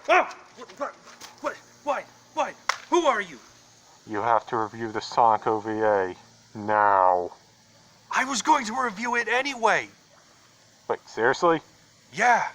Ah! What? Who are you? You have to review the Sonic OVA. Now. I was going to review it anyway. Wait, seriously? Yeah.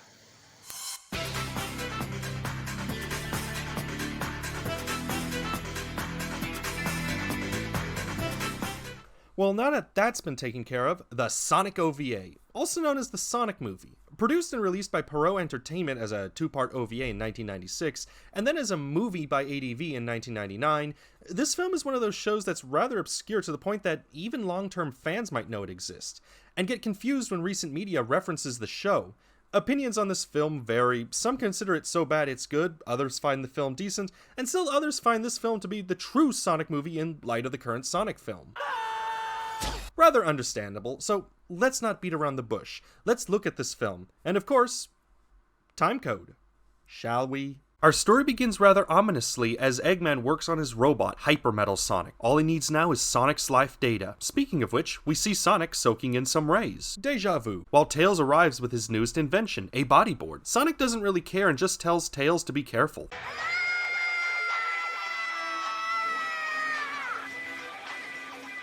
Well, now that that's been taken care of, the Sonic OVA, also known as the Sonic movie. Produced and released by Perot Entertainment as a two-part OVA in 1996, and then as a movie by ADV in 1999, this film is one of those shows that's rather obscure to the point that even long-term fans might know it exists, and get confused when recent media references the show. Opinions on this film vary. Some consider it so bad it's good, others find the film decent, and still others find this film to be the true Sonic movie in light of the current Sonic film. Rather understandable, so let's not beat around the bush. Let's look at this film. And of course, timecode. Shall we? Our story begins rather ominously as Eggman works on his robot, Hyper Metal Sonic. All he needs now is Sonic's life data. Speaking of which, we see Sonic soaking in some rays. Deja vu. While Tails arrives with his newest invention, a bodyboard. Sonic doesn't really care and just tells Tails to be careful.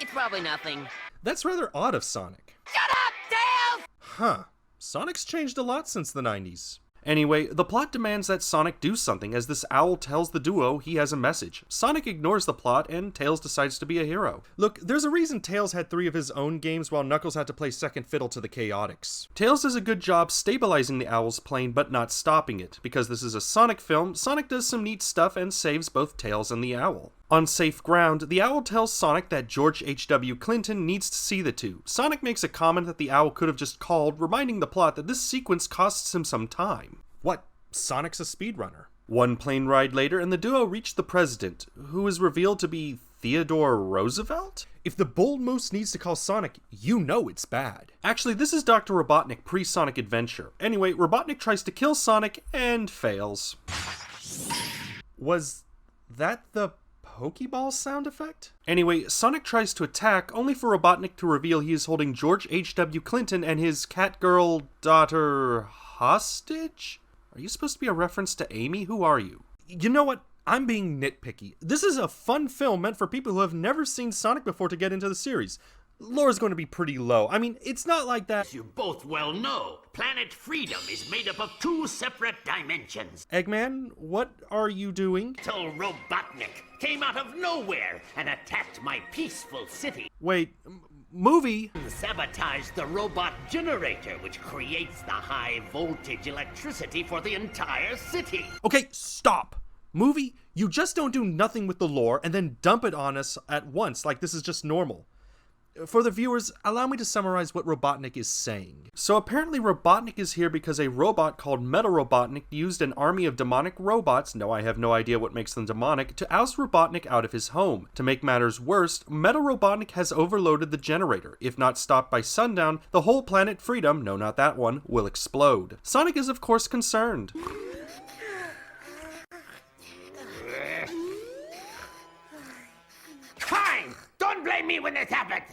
It's probably nothing. That's rather odd of Sonic. Shut up, Tails! Huh. Sonic's changed a lot since the 90s. Anyway, the plot demands that Sonic do something as this owl tells the duo he has a message. Sonic ignores the plot and Tails decides to be a hero. Look, there's a reason Tails had 3 of his own games while Knuckles had to play second fiddle to the Chaotix. Tails does a good job stabilizing the owl's plane but not stopping it. Because this is a Sonic film, Sonic does some neat stuff and saves both Tails and the owl. On safe ground, the owl tells Sonic that George H.W. Clinton needs to see the two. Sonic makes a comment that the owl could have just called, reminding the plot that this sequence costs him some time. What? Sonic's a speedrunner. One plane ride later, and the duo reach the president, who is revealed to be Theodore Roosevelt? If the Bull Moose needs to call Sonic, you know it's bad. Actually, this is Dr. Robotnik pre-Sonic Adventure. Anyway, Robotnik tries to kill Sonic and fails. Was that the Pokeball sound effect? Anyway, Sonic tries to attack, only for Robotnik to reveal he is holding George H.W. Clinton and his Catgirl daughter hostage? Are you supposed to be a reference to Amy? Who are you? You know what? I'm being nitpicky. This is a fun film meant for people who have never seen Sonic before to get into the series. Lore's going to be pretty low. I mean, it's not like that. As you both well know, Planet Freedom is made up of 2 separate dimensions. Eggman, what are you doing? Till Robotnik came out of nowhere and attacked my peaceful city. Wait, movie? Sabotaged the robot generator, which creates the high voltage electricity for the entire city. Okay, stop. Movie, you just don't do nothing with the lore and then dump it on us at once like this is just normal. For the viewers, allow me to summarize what Robotnik is saying. So apparently Robotnik is here because a robot called Metal Robotnik used an army of demonic robots, no I have no idea what makes them demonic, to oust Robotnik out of his home. To make matters worse, Metal Robotnik has overloaded the generator. If not stopped by sundown, the whole Planet Freedom, no not that one, will explode. Sonic is of course concerned. Fine! Don't blame me when this happens!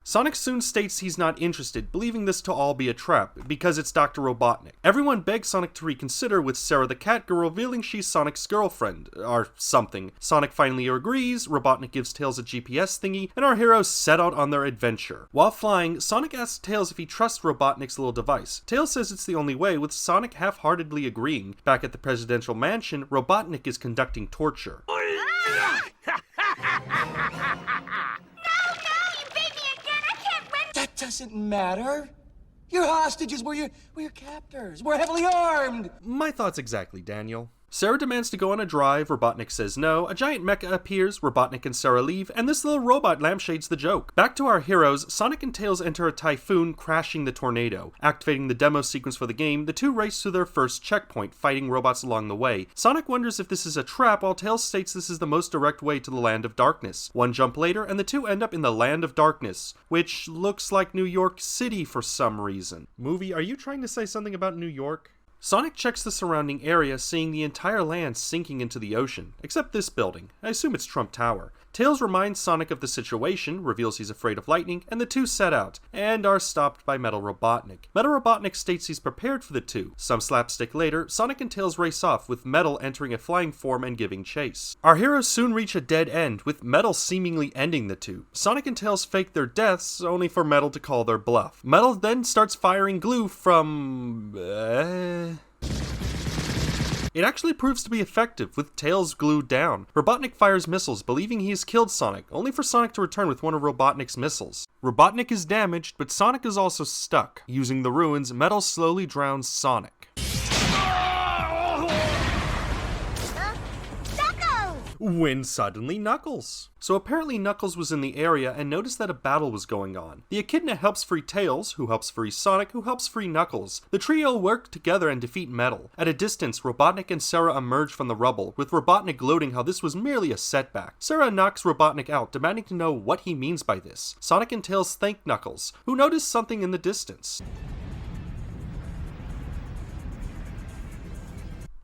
Sonic soon states he's not interested, believing this to all be a trap, because it's Dr. Robotnik. Everyone begs Sonic to reconsider, with Sarah the Catgirl revealing she's Sonic's girlfriend, or something. Sonic finally agrees, Robotnik gives Tails a GPS thingy, and our heroes set out on their adventure. While flying, Sonic asks Tails if he trusts Robotnik's little device. Tails says it's the only way, with Sonic half-heartedly agreeing. Back at the presidential mansion, Robotnik is conducting torture. That doesn't matter. You're hostages, we're your captors. We're heavily armed. My thoughts exactly, Daniel. Sarah demands to go on a drive, Robotnik says no, a giant mecha appears, Robotnik and Sarah leave, and this little robot lampshades the joke. Back to our heroes, Sonic and Tails enter a typhoon, crashing the tornado. Activating the demo sequence for the game, the two race to their first checkpoint, fighting robots along the way. Sonic wonders if this is a trap, while Tails states this is the most direct way to the Land of Darkness. One jump later, and the two end up in the Land of Darkness, which looks like New York City for some reason. Movie, are you trying to say something about New York? Sonic checks the surrounding area, seeing the entire land sinking into the ocean, except this building. I assume it's Trump Tower. Tails reminds Sonic of the situation, reveals he's afraid of lightning, and the two set out, and are stopped by Metal Robotnik. Metal Robotnik states he's prepared for the two. Some slapstick later, Sonic and Tails race off, with Metal entering a flying form and giving chase. Our heroes soon reach a dead end, with Metal seemingly ending the two. Sonic and Tails fake their deaths, only for Metal to call their bluff. Metal then starts firing glue from... It actually proves to be effective, with Tails glued down. Robotnik fires missiles, believing he has killed Sonic, only for Sonic to return with one of Robotnik's missiles. Robotnik is damaged, but Sonic is also stuck. Using the ruins, Metal slowly drowns Sonic. When suddenly Knuckles. So apparently Knuckles was in the area and noticed that a battle was going on. The Echidna helps free Tails, who helps free Sonic, who helps free Knuckles. The trio work together and defeat Metal. At a distance, Robotnik and Sarah emerge from the rubble, with Robotnik gloating how this was merely a setback. Sarah knocks Robotnik out, demanding to know what he means by this. Sonic and Tails thank Knuckles, who noticed something in the distance.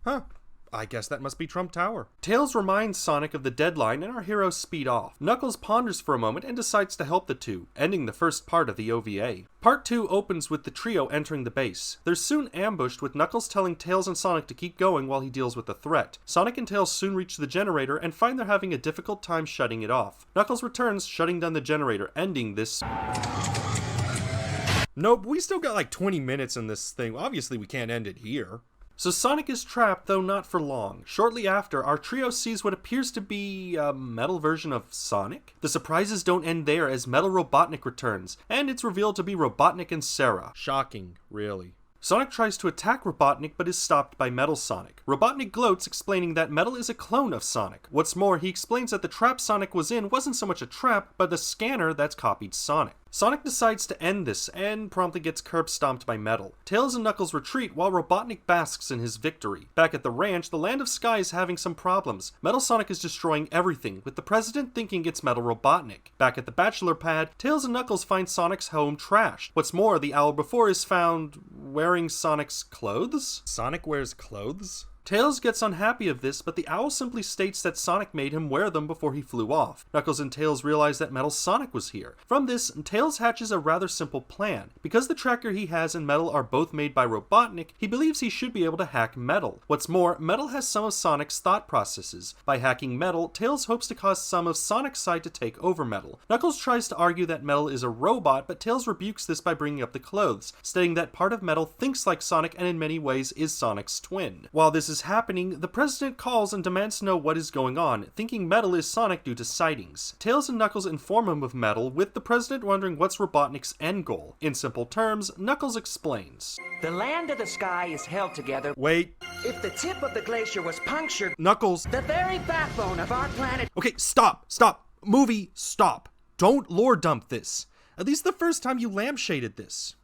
Huh. I guess that must be Trump Tower. Tails reminds Sonic of the deadline and our heroes speed off. Knuckles ponders for a moment and decides to help the two, ending the first part of the OVA. Part 2 opens with the trio entering the base. They're soon ambushed, with Knuckles telling Tails and Sonic to keep going while he deals with the threat. Sonic and Tails soon reach the generator and find they're having a difficult time shutting it off. Knuckles returns, shutting down the generator, ending this... Nope, we still got like 20 minutes in this thing. Obviously we can't end it here. So Sonic is trapped, though not for long. Shortly after, our trio sees what appears to be a metal version of Sonic. The surprises don't end there, as Metal Robotnik returns, and it's revealed to be Robotnik and Sarah. Shocking, really. Sonic tries to attack Robotnik, but is stopped by Metal Sonic. Robotnik gloats, explaining that Metal is a clone of Sonic. What's more, he explains that the trap Sonic was in wasn't so much a trap, but a scanner that's copied Sonic. Sonic decides to end this, and promptly gets curb stomped by Metal. Tails and Knuckles retreat, while Robotnik basks in his victory. Back at the ranch, the Land of Sky is having some problems. Metal Sonic is destroying everything, with the President thinking it's Metal Robotnik. Back at the bachelor pad, Tails and Knuckles find Sonic's home trashed. What's more, the hour before is found wearing Sonic's clothes? Sonic wears clothes? Tails gets unhappy of this, but the owl simply states that Sonic made him wear them before he flew off. Knuckles and Tails realize that Metal Sonic was here. From this, Tails hatches a rather simple plan. Because the tracker he has and Metal are both made by Robotnik, he believes he should be able to hack Metal. What's more, Metal has some of Sonic's thought processes. By hacking Metal, Tails hopes to cause some of Sonic's side to take over Metal. Knuckles tries to argue that Metal is a robot, but Tails rebukes this by bringing up the clothes, stating that part of Metal thinks like Sonic and in many ways is Sonic's twin. While this is happening, the President calls and demands to know what is going on, thinking Metal is Sonic due to sightings. Tails and Knuckles inform him of Metal, with the President wondering what's Robotnik's end goal. In simple terms, Knuckles explains. The Land of the Sky is held together. Wait. If the tip of the glacier was punctured, Knuckles. the very backbone of our planet... Okay, stop. Movie, stop. Don't lore dump this. At least the first time you lampshaded this.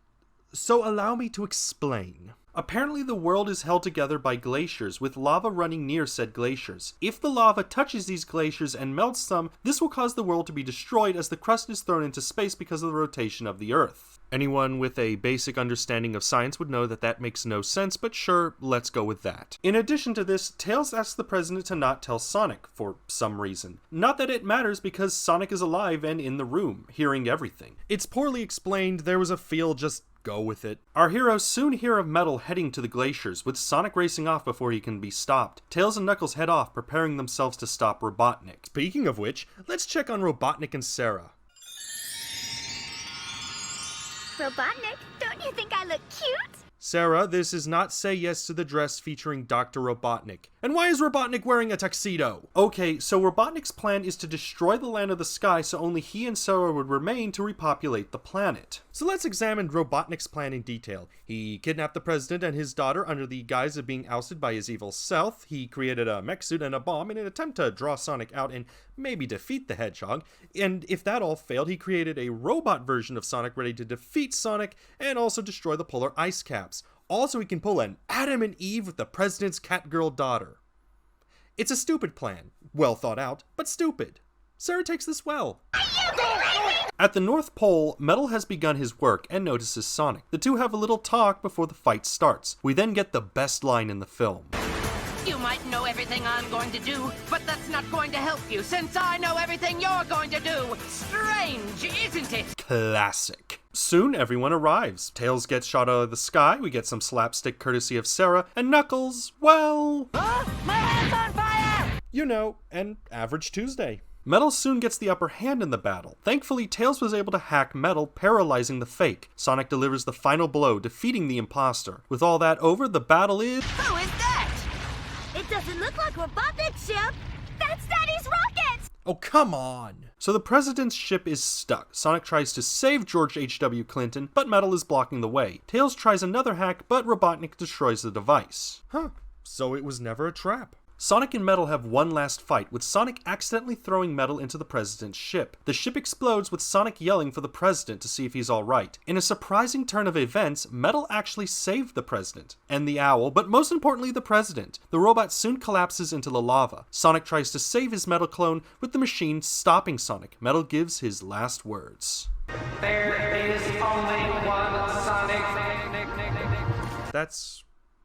So allow me to explain. Apparently the world is held together by glaciers, with lava running near said glaciers. If the lava touches these glaciers and melts them, this will cause the world to be destroyed as the crust is thrown into space because of the rotation of the Earth. Anyone with a basic understanding of science would know that that makes no sense, but sure, let's go with that. In addition to this, Tails asks the President to not tell Sonic, for some reason. Not that it matters, because Sonic is alive and in the room, hearing everything. It's poorly explained, there was a feel, just go with it. Our heroes soon hear of Metal heading to the glaciers, with Sonic racing off before he can be stopped. Tails and Knuckles head off, preparing themselves to stop Robotnik. Speaking of which, let's check on Robotnik and Sarah. Robotnik, don't you think I look cute? Sarah, this is not Say Yes to the Dress featuring Dr. Robotnik. And why is Robotnik wearing a tuxedo? Okay, so Robotnik's plan is to destroy the Land of the Sky so only he and Sarah would remain to repopulate the planet. So let's examine Robotnik's plan in detail. He kidnapped the President and his daughter under the guise of being ousted by his evil self. He created a mech suit and a bomb in an attempt to draw Sonic out and maybe defeat the Hedgehog. And if that all failed, he created a robot version of Sonic ready to defeat Sonic and also destroy the polar ice caps. Also, he can pull an Adam and Eve with the President's catgirl daughter. It's a stupid plan. Well thought out, but stupid. Sarah takes this well. At the North Pole, Metal has begun his work and notices Sonic. The two have a little talk before the fight starts. We then get the best line in the film. You might know everything I'm going to do, but that's not going to help you since I know everything you're going to do. Strange, isn't it? Classic. Soon everyone arrives. Tails gets shot out of the sky, we get some slapstick courtesy of Sarah, and Knuckles, well... Huh? My hand's on fire! You know, an average Tuesday. Metal soon gets the upper hand in the battle. Thankfully, Tails was able to hack Metal, paralyzing the fake. Sonic delivers the final blow, defeating the imposter. With all that over, the battle is... Who is that? It doesn't look like Robotnik's ship. That's Daddy's rockets! Oh, come on! So the president's ship is stuck. Sonic tries to save George H.W. Clinton, but Metal is blocking the way. Tails tries another hack, but Robotnik destroys the device. Huh, so it was never a trap. Sonic and Metal have one last fight, with Sonic accidentally throwing Metal into the president's ship. The ship explodes with Sonic yelling for the president to see if he's alright. In a surprising turn of events, Metal actually saved the president, and the owl, but most importantly the president. The robot soon collapses into the lava. Sonic tries to save his Metal clone, with the machine stopping Sonic. Metal gives his last words. There is only one Sonic. That's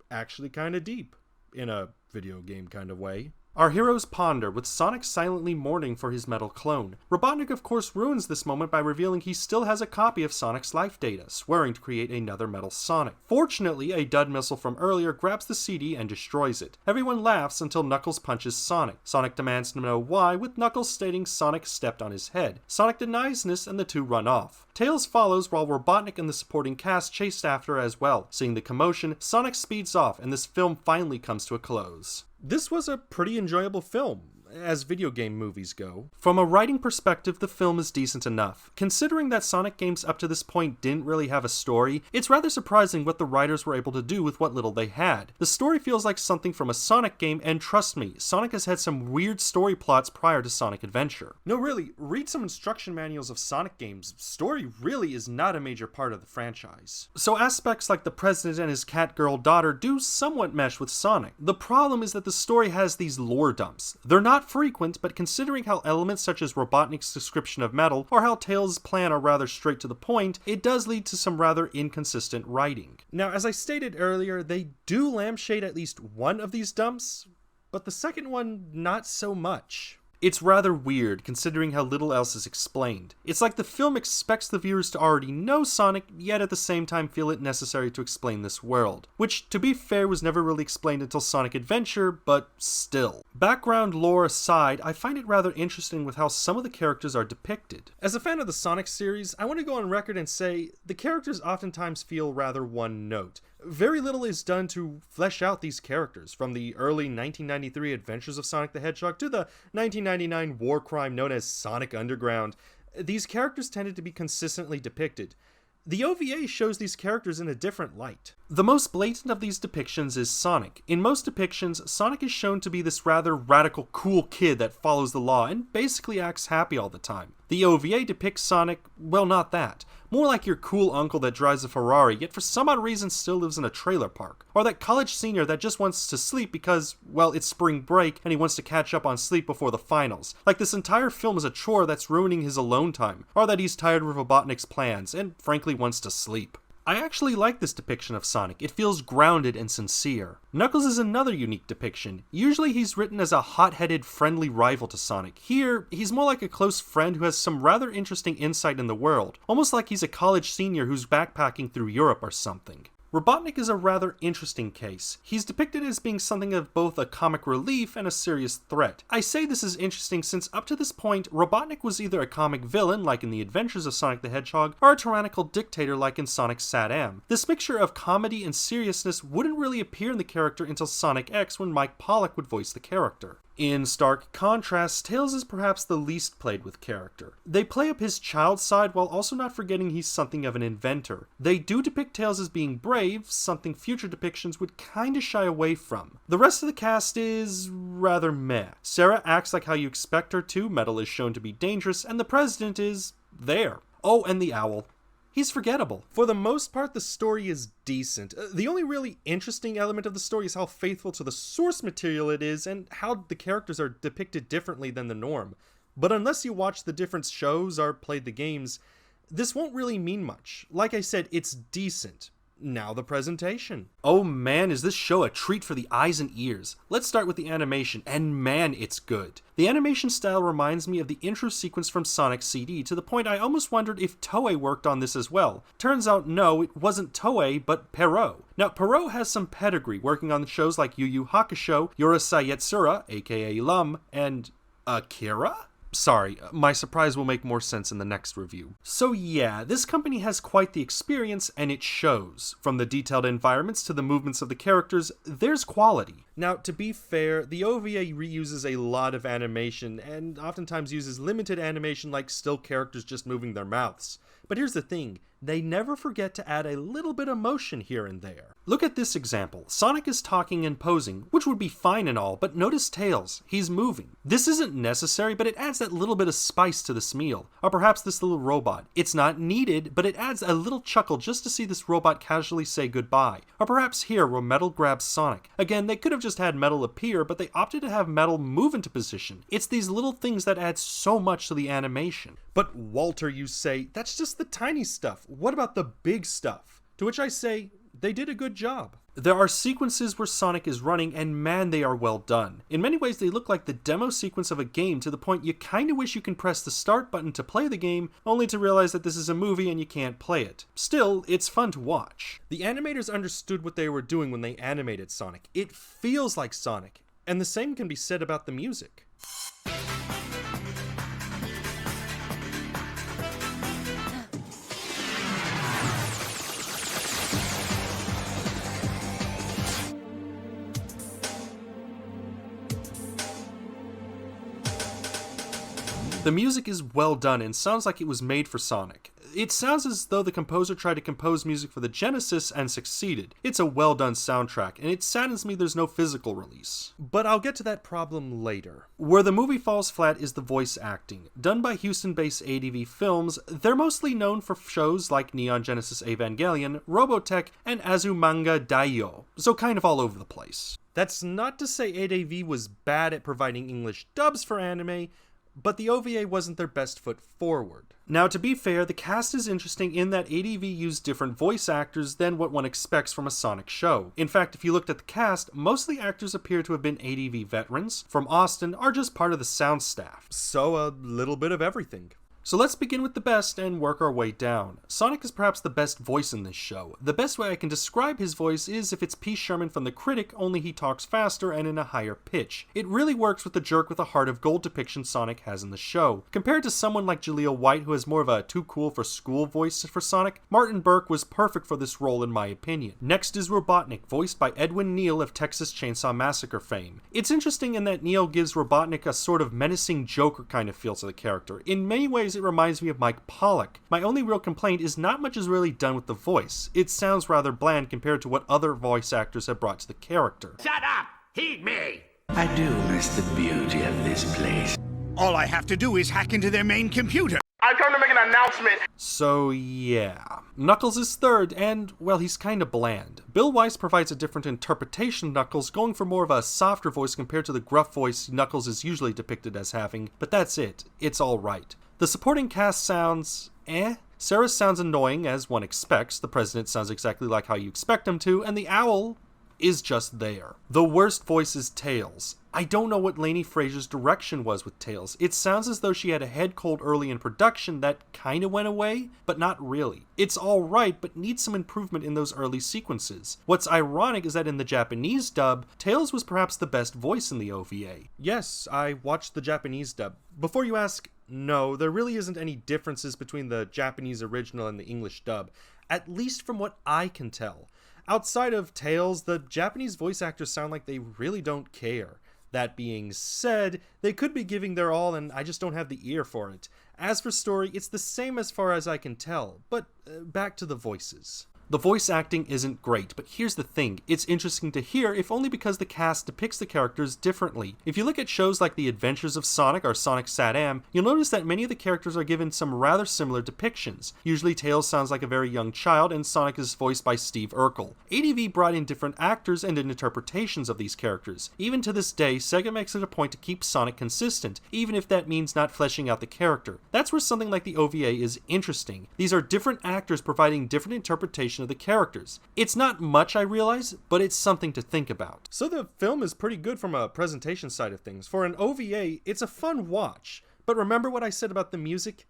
actually kinda deep, in a video game kind of way. Our heroes ponder, with Sonic silently mourning for his Metal clone. Robotnik of course ruins this moment by revealing he still has a copy of Sonic's life data, swearing to create another Metal Sonic. Fortunately, a dud missile from earlier grabs the CD and destroys it. Everyone laughs until Knuckles punches Sonic. Sonic demands to know why, with Knuckles stating Sonic stepped on his head. Sonic denies this and the two run off. Tails follows while Robotnik and the supporting cast chase after as well. Seeing the commotion, Sonic speeds off and this film finally comes to a close. This was a pretty enjoyable film, as video game movies go. From a writing perspective, the film is decent enough. Considering that Sonic games up to this point didn't really have a story, it's rather surprising what the writers were able to do with what little they had. The story feels like something from a Sonic game, and trust me, Sonic has had some weird story plots prior to Sonic Adventure. No really, read some instruction manuals of Sonic games. Story really is not a major part of the franchise. So aspects like the president and his cat girl daughter do somewhat mesh with Sonic. The problem is that the story has these lore dumps. They're not frequent, but considering how elements such as Robotnik's description of Metal or how Tails' plan are rather straight to the point, it does lead to some rather inconsistent writing. Now, as I stated earlier, they do lampshade at least one of these dumps, but the second one, not so much. It's rather weird, considering how little else is explained. It's like the film expects the viewers to already know Sonic, yet at the same time feel it necessary to explain this world. Which, to be fair, was never really explained until Sonic Adventure, but still. Background lore aside, I find it rather interesting with how some of the characters are depicted. As a fan of the Sonic series, I want to go on record and say, the characters oftentimes feel rather one note. Very little is done to flesh out these characters, from the early 1993 Adventures of Sonic the Hedgehog to the 1999 war crime known as Sonic Underground. These characters tended to be consistently depicted. The OVA shows these characters in a different light. The most blatant of these depictions is Sonic. In most depictions, Sonic is shown to be this rather radical, cool kid that follows the law and basically acts happy all the time. The OVA depicts Sonic, well, not that. More like your cool uncle that drives a Ferrari, yet for some odd reason still lives in a trailer park. Or that college senior that just wants to sleep because, well, it's spring break and he wants to catch up on sleep before the finals. Like this entire film is a chore that's ruining his alone time. Or that he's tired of Robotnik's plans and frankly wants to sleep. I actually like this depiction of Sonic. It feels grounded and sincere. Knuckles is another unique depiction. Usually he's written as a hot-headed, friendly rival to Sonic. Here, he's more like a close friend who has some rather interesting insight in the world, almost like he's a college senior who's backpacking through Europe or something. Robotnik is a rather interesting case. He's depicted as being something of both a comic relief and a serious threat. I say this is interesting since up to this point, Robotnik was either a comic villain like in the Adventures of Sonic the Hedgehog, or a tyrannical dictator like in Sonic Sat-Am. This mixture of comedy and seriousness wouldn't really appear in the character until Sonic X when Mike Pollock would voice the character. In stark contrast, Tails is perhaps the least played with character. They play up his child side while also not forgetting he's something of an inventor. They do depict Tails as being brave, something future depictions would kinda shy away from. The rest of the cast is rather meh. Sarah acts like how you expect her to, Metal is shown to be dangerous, and the president is there. Oh, and the owl. He's forgettable. For the most part, the story is decent. The only really interesting element of the story is how faithful to the source material it is and how the characters are depicted differently than the norm. But unless you watch the different shows or played the games, this won't really mean much. Like I said, it's decent. Now the presentation. Oh man, is this show a treat for the eyes and ears. Let's start with the animation, and man, it's good. The animation style reminds me of the intro sequence from Sonic CD to the point I almost wondered if Toei worked on this as well. Turns out no, it wasn't Toei, but Perot. Now, Perot has some pedigree working on shows like Yu Yu Hakusho, Yorosei Yatsura, aka Lum, and Akira? Sorry, my surprise will make more sense in the next review. So yeah, this company has quite the experience, and it shows. From the detailed environments to the movements of the characters, there's quality. Now, to be fair, the OVA reuses a lot of animation, and oftentimes uses limited animation like still characters just moving their mouths. But here's the thing, they never forget to add a little bit of motion here and there. Look at this example. Sonic is talking and posing, which would be fine and all, but notice Tails. He's moving. This isn't necessary, but it adds that little bit of spice to this meal. Or perhaps this little robot. It's not needed, but it adds a little chuckle just to see this robot casually say goodbye. Or perhaps here where Metal grabs Sonic. Again, they could have just had Metal appear, but they opted to have Metal move into position. It's these little things that add so much to the animation. But Walter, you say, that's just the tiny stuff. What about the big stuff? To which I say, they did a good job. There are sequences where Sonic is running, and man, they are well done. In many ways, they look like the demo sequence of a game to the point you kinda wish you can press the start button to play the game, only to realize that this is a movie and you can't play it. Still, it's fun to watch. The animators understood what they were doing when they animated Sonic. It feels like Sonic, and the same can be said about the music. The music is well done and sounds like it was made for Sonic. It sounds as though the composer tried to compose music for the Genesis and succeeded. It's a well done soundtrack, and it saddens me there's no physical release. But I'll get to that problem later. Where the movie falls flat is the voice acting. Done by Houston-based ADV Films, they're mostly known for shows like Neon Genesis Evangelion, Robotech, and Azumanga Daioh, so kind of all over the place. That's not to say ADV was bad at providing English dubs for anime, but the OVA wasn't their best foot forward. Now, to be fair, the cast is interesting in that ADV used different voice actors than what one expects from a Sonic show. In fact, if you looked at the cast, most of the actors appear to have been ADV veterans from Austin or just part of the sound staff. So a little bit of everything. So let's begin with the best and work our way down. Sonic is perhaps the best voice in this show. The best way I can describe his voice is if it's P. Sherman from The Critic, only he talks faster and in a higher pitch. It really works with the jerk with a heart of gold depiction Sonic has in the show. Compared to someone like Jaleel White, who has more of a too cool for school voice for Sonic, Martin Burke was perfect for this role in my opinion. Next is Robotnik, voiced by Edwin Neal of Texas Chainsaw Massacre fame. It's interesting in that Neal gives Robotnik a sort of menacing Joker kind of feel to the character. In many ways, it reminds me of Mike Pollock. My only real complaint is not much is really done with the voice. It sounds rather bland compared to what other voice actors have brought to the character. Shut up! Heed me! I do miss the beauty of this place. All I have to do is hack into their main computer. I come to make an announcement. So yeah. Knuckles is third, and, well, he's kinda bland. Bill Weiss provides a different interpretation of Knuckles, going for more of a softer voice compared to the gruff voice Knuckles is usually depicted as having, but that's it. It's alright. The supporting cast sounds Sarah sounds annoying, as one expects. The president sounds exactly like how you expect him to, and the owl is just there. The worst voice is Tails. I don't know what Lainey Frazier's direction was with Tails. It sounds as though she had a head cold early in production that kinda went away, but not really. It's alright, but needs some improvement in those early sequences. What's ironic is that in the Japanese dub, Tails was perhaps the best voice in the OVA. Yes, I watched the Japanese dub. Before you ask, no, there really isn't any differences between the Japanese original and the English dub, at least from what I can tell. Outside of Tails, the Japanese voice actors sound like they really don't care. That being said, they could be giving their all and I just don't have the ear for it. As for story, it's the same as far as I can tell, but back to the voices. The voice acting isn't great, but here's the thing, it's interesting to hear if only because the cast depicts the characters differently. If you look at shows like The Adventures of Sonic or Sonic Sat-Am, you'll notice that many of the characters are given some rather similar depictions. Usually Tails sounds like a very young child and Sonic is voiced by Steve Urkel. ADV brought in different actors and interpretations of these characters. Even to this day, Sega makes it a point to keep Sonic consistent, even if that means not fleshing out the character. That's where something like the OVA is interesting. These are different actors providing different interpretations representation of the characters. It's not much, I realize, but it's something to think about. So the film is pretty good from a presentation side of things. For an OVA, it's a fun watch. But remember what I said about the music?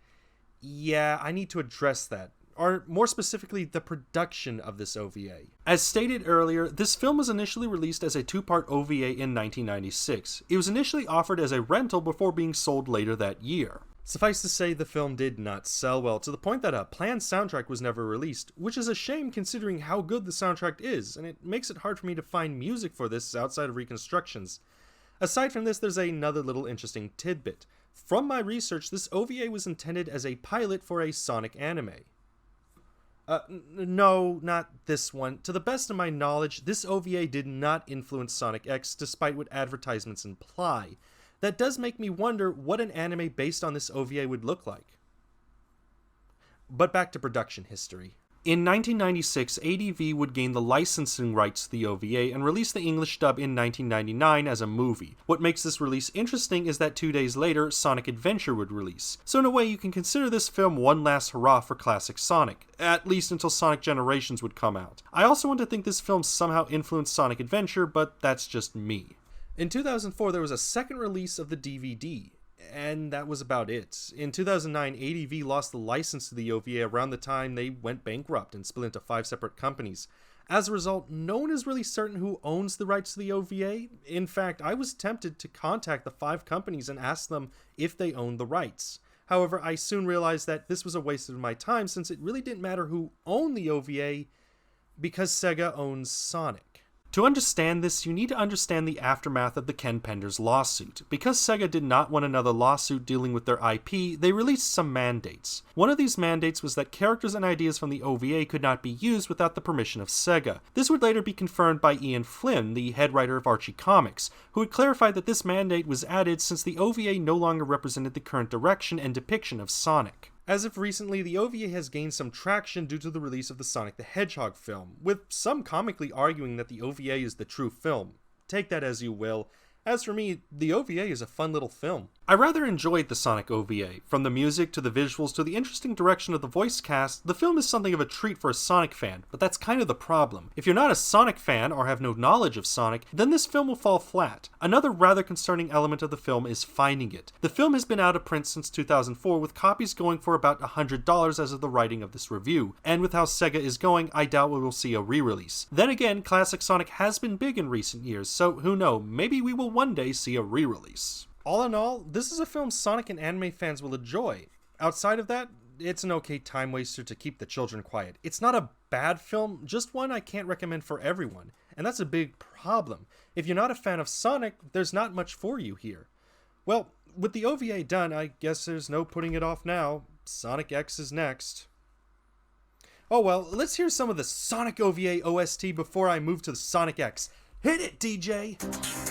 Yeah, I need to address that. Or more specifically, the production of this OVA. As stated earlier, this film was initially released as a two-part OVA in 1996. It was initially offered as a rental before being sold later that year. Suffice to say, the film did not sell well, to the point that a planned soundtrack was never released, which is a shame considering how good the soundtrack is, and it makes it hard for me to find music for this outside of reconstructions. Aside from this, there's another little interesting tidbit. From my research, this OVA was intended as a pilot for a Sonic anime. No, not this one. To the best of my knowledge, this OVA did not influence Sonic X, despite what advertisements imply. That does make me wonder what an anime based on this OVA would look like. But back to production history. In 1996, ADV would gain the licensing rights to the OVA and release the English dub in 1999 as a movie. What makes this release interesting is that 2 days later, Sonic Adventure would release. So in a way, you can consider this film one last hurrah for classic Sonic, at least until Sonic Generations would come out. I also want to think this film somehow influenced Sonic Adventure, but that's just me. In 2004, there was a second release of the DVD. And that was about it. In 2009, ADV lost the license to the OVA around the time they went bankrupt and split into 5 separate companies. As a result, no one is really certain who owns the rights to the OVA. In fact, I was tempted to contact the 5 companies and ask them if they owned the rights. However, I soon realized that this was a waste of my time since it really didn't matter who owned the OVA because Sega owns Sonic. To understand this, you need to understand the aftermath of the Ken Penders lawsuit. Because Sega did not want another lawsuit dealing with their IP, they released some mandates. One of these mandates was that characters and ideas from the OVA could not be used without the permission of Sega. This would later be confirmed by Ian Flynn, the head writer of Archie Comics, who would clarify that this mandate was added since the OVA no longer represented the current direction and depiction of Sonic. As of recently, the OVA has gained some traction due to the release of the Sonic the Hedgehog film, with some comically arguing that the OVA is the true film. Take that as you will. As for me, the OVA is a fun little film. I rather enjoyed the Sonic OVA. From the music to the visuals to the interesting direction of the voice cast, the film is something of a treat for a Sonic fan, but that's kind of the problem. If you're not a Sonic fan or have no knowledge of Sonic, then this film will fall flat. Another rather concerning element of the film is finding it. The film has been out of print since 2004, with copies going for about $100 as of the writing of this review, and with how Sega is going, I doubt we will see a re-release. Then again, classic Sonic has been big in recent years, so who knows, maybe we will one day see a re-release. All in all, this is a film Sonic and anime fans will enjoy. Outside of that, it's an okay time waster to keep the children quiet. It's not a bad film, just one I can't recommend for everyone, and that's a big problem. If you're not a fan of Sonic, there's not much for you here. Well, with the OVA done, I guess there's no putting it off now. Sonic X is next. Oh well, let's hear some of the Sonic OVA OST before I move to the Sonic X. Hit it, DJ!